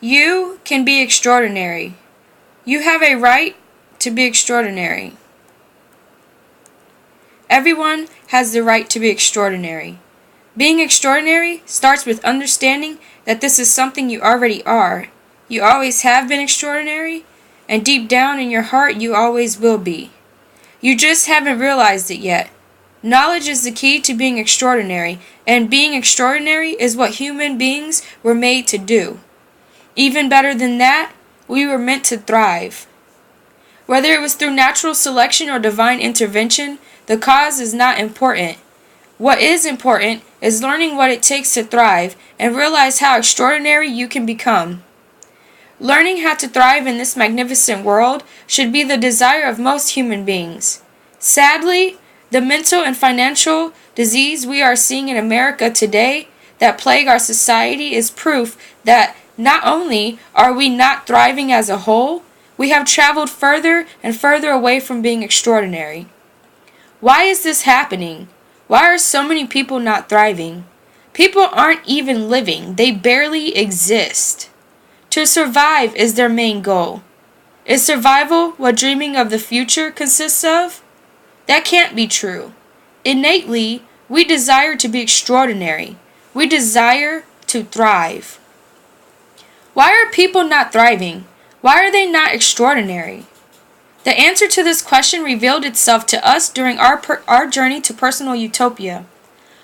You can be extraordinary. You have a right to be extraordinary. Everyone has the right to be extraordinary. Being extraordinary starts with understanding that this is something you already are. You always have been extraordinary, and deep down in your heart you always will be. You just haven't realized it yet. Knowledge is the key to being extraordinary, and being extraordinary is what human beings were made to do. Even better than that, we were meant to thrive. Whether it was through natural selection or divine intervention, the cause is not important. What is important is learning what it takes to thrive and realize how extraordinary you can become. Learning how to thrive in this magnificent world should be the desire of most human beings. Sadly, the mental and financial disease we are seeing in America today that plague our society is proof that not only are we not thriving as a whole, we have traveled further and further away from being extraordinary. Why is this happening? Why are so many people not thriving? People aren't even living. They barely exist. To survive is their main goal. Is survival what dreaming of the future consists of? That can't be true. Innately, we desire to be extraordinary. We desire to thrive. Why are people not thriving? Why are they not extraordinary? The answer to this question revealed itself to us during our journey to personal utopia.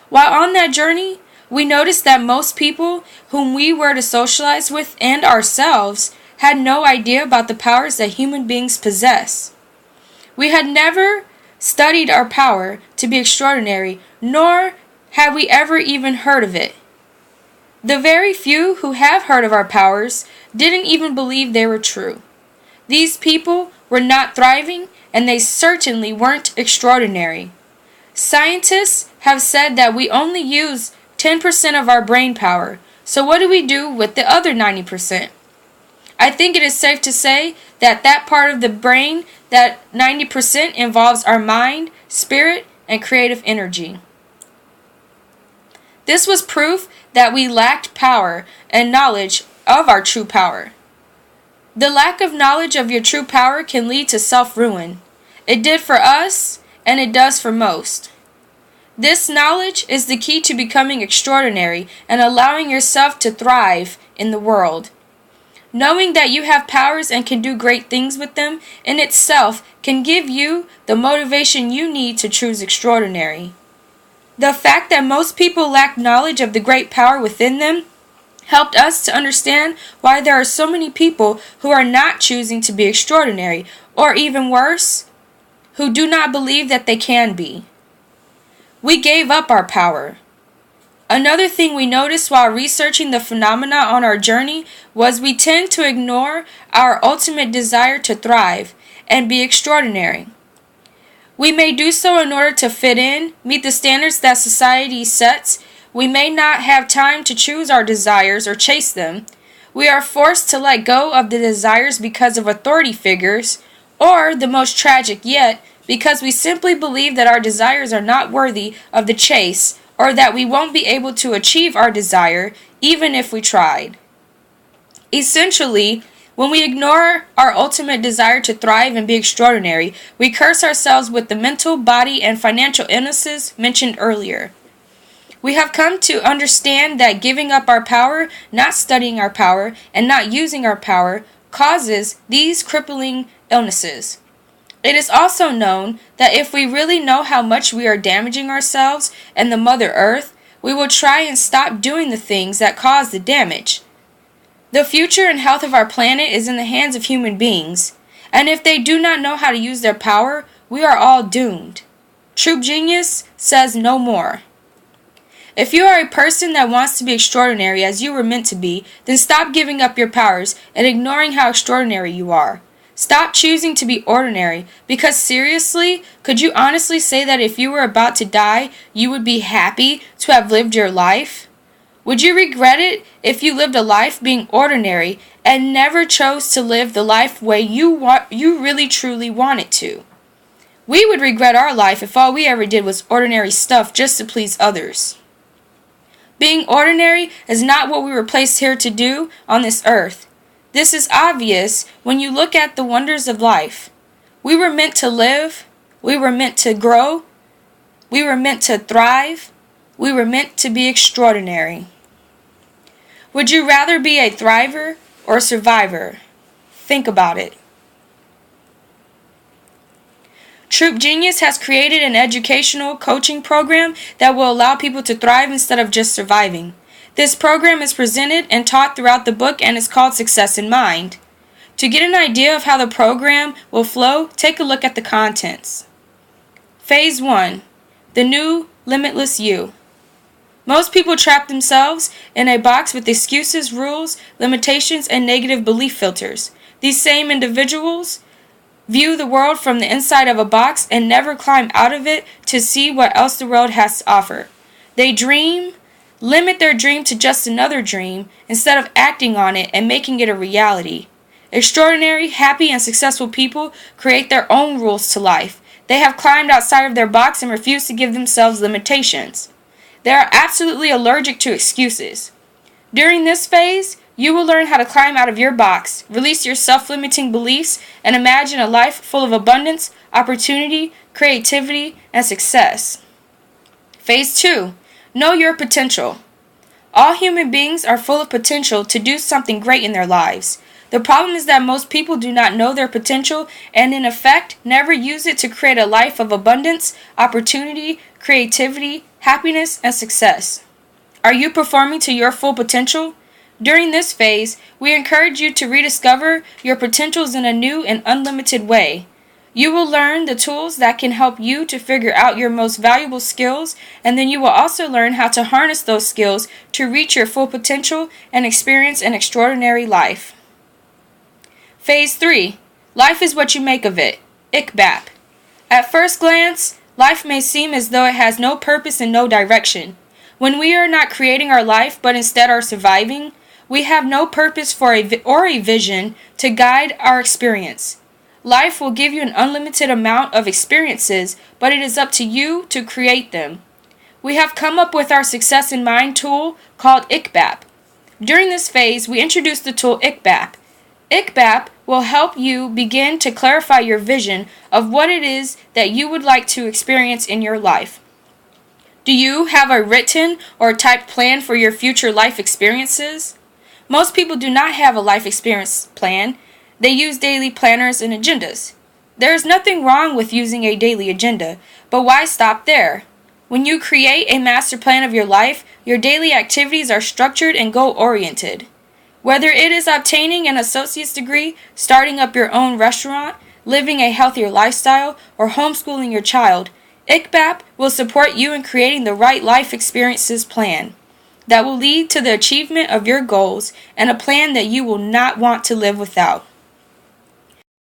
While on that journey, we noticed that most people whom we were to socialize with and ourselves had no idea about the powers that human beings possess. We had never studied our power to be extraordinary, nor had we ever even heard of it. The very few who have heard of our powers didn't even believe they were true. These people were not thriving, and they certainly weren't extraordinary. Scientists have said that we only use 10% of our brain power, so what do we do with the other 90%? I think it is safe to say that that part of the brain, that 90%, involves our mind, spirit, and creative energy. This was proof that we lacked power and knowledge of our true power. The lack of knowledge of your true power can lead to self-ruin. It did for us, and it does for most. This knowledge is the key to becoming extraordinary and allowing yourself to thrive in the world. Knowing that you have powers and can do great things with them in itself can give you the motivation you need to choose extraordinary. The fact that most people lack knowledge of the great power within them helped us to understand why there are so many people who are not choosing to be extraordinary, or even worse, who do not believe that they can be. We gave up our power. Another thing we noticed while researching the phenomena on our journey was we tend to ignore our ultimate desire to thrive and be extraordinary. We may do so in order to fit in, meet the standards that society sets. We may not have time to choose our desires or chase them. We are forced to let go of the desires because of authority figures, or, the most tragic yet, because we simply believe that our desires are not worthy of the chase, or that we won't be able to achieve our desire even if we tried. Essentially, when we ignore our ultimate desire to thrive and be extraordinary, we curse ourselves with the mental, body, and financial illnesses mentioned earlier. We have come to understand that giving up our power, not studying our power, and not using our power causes these crippling illnesses. It is also known that if we really know how much we are damaging ourselves and the Mother Earth, we will try and stop doing the things that cause the damage. The future and health of our planet is in the hands of human beings, and if they do not know how to use their power, we are all doomed. True genius says no more. If you are a person that wants to be extraordinary as you were meant to be, then stop giving up your powers and ignoring how extraordinary you are. Stop choosing to be ordinary, because seriously, could you honestly say that if you were about to die, you would be happy to have lived your life? Would you regret it if you lived a life being ordinary and never chose to live the life way you really truly wanted to? We would regret our life if all we ever did was ordinary stuff just to please others. Being ordinary is not what we were placed here to do on this earth. This is obvious when you look at the wonders of life. We were meant to live. We were meant to grow. We were meant to thrive. We were meant to be extraordinary. Would you rather be a thriver or a survivor? Think about it. Troop Genius has created an educational coaching program that will allow people to thrive instead of just surviving. This program is presented and taught throughout the book and is called Success in Mind. To get an idea of how the program will flow, take a look at the contents. Phase 1. The New Limitless You. Most people trap themselves in a box with excuses, rules, limitations, and negative belief filters. These same individuals view the world from the inside of a box and never climb out of it to see what else the world has to offer. They limit their dream to just another dream instead of acting on it and making it a reality. Extraordinary, happy, and successful people create their own rules to life. They have climbed outside of their box and refuse to give themselves limitations. They are absolutely allergic to excuses. During this phase, you will learn how to climb out of your box, release your self-limiting beliefs, and imagine a life full of abundance, opportunity, creativity, and success. Phase 2. Know your potential. All human beings are full of potential to do something great in their lives. The problem is that most people do not know their potential and, in effect, never use it to create a life of abundance, opportunity, creativity, happiness, and success. Are you performing to your full potential? During this phase, we encourage you to rediscover your potentials in a new and unlimited way. You will learn the tools that can help you to figure out your most valuable skills, and then you will also learn how to harness those skills to reach your full potential and experience an extraordinary life. Phase 3. Life is what you make of it. Pt.5. At first glance, life may seem as though it has no purpose and no direction. When we are not creating our life but instead are surviving, we have no purpose or a vision to guide our experience. Life will give you an unlimited amount of experiences, but it is up to you to create them. We have come up with our Success in Mind tool called Pt.5. During this phase, we introduce the tool Pt.5. Pt.5 will help you begin to clarify your vision of what it is that you would like to experience in your life. Do you have a written or typed plan for your future life experiences? Most people do not have a life experience plan. They use daily planners and agendas. There is nothing wrong with using a daily agenda, but why stop there? When you create a master plan of your life, your daily activities are structured and goal-oriented. Whether it is obtaining an associate's degree, starting up your own restaurant, living a healthier lifestyle, or homeschooling your child, Pt.5 will support you in creating the right life experiences plan that will lead to the achievement of your goals and a plan that you will not want to live without.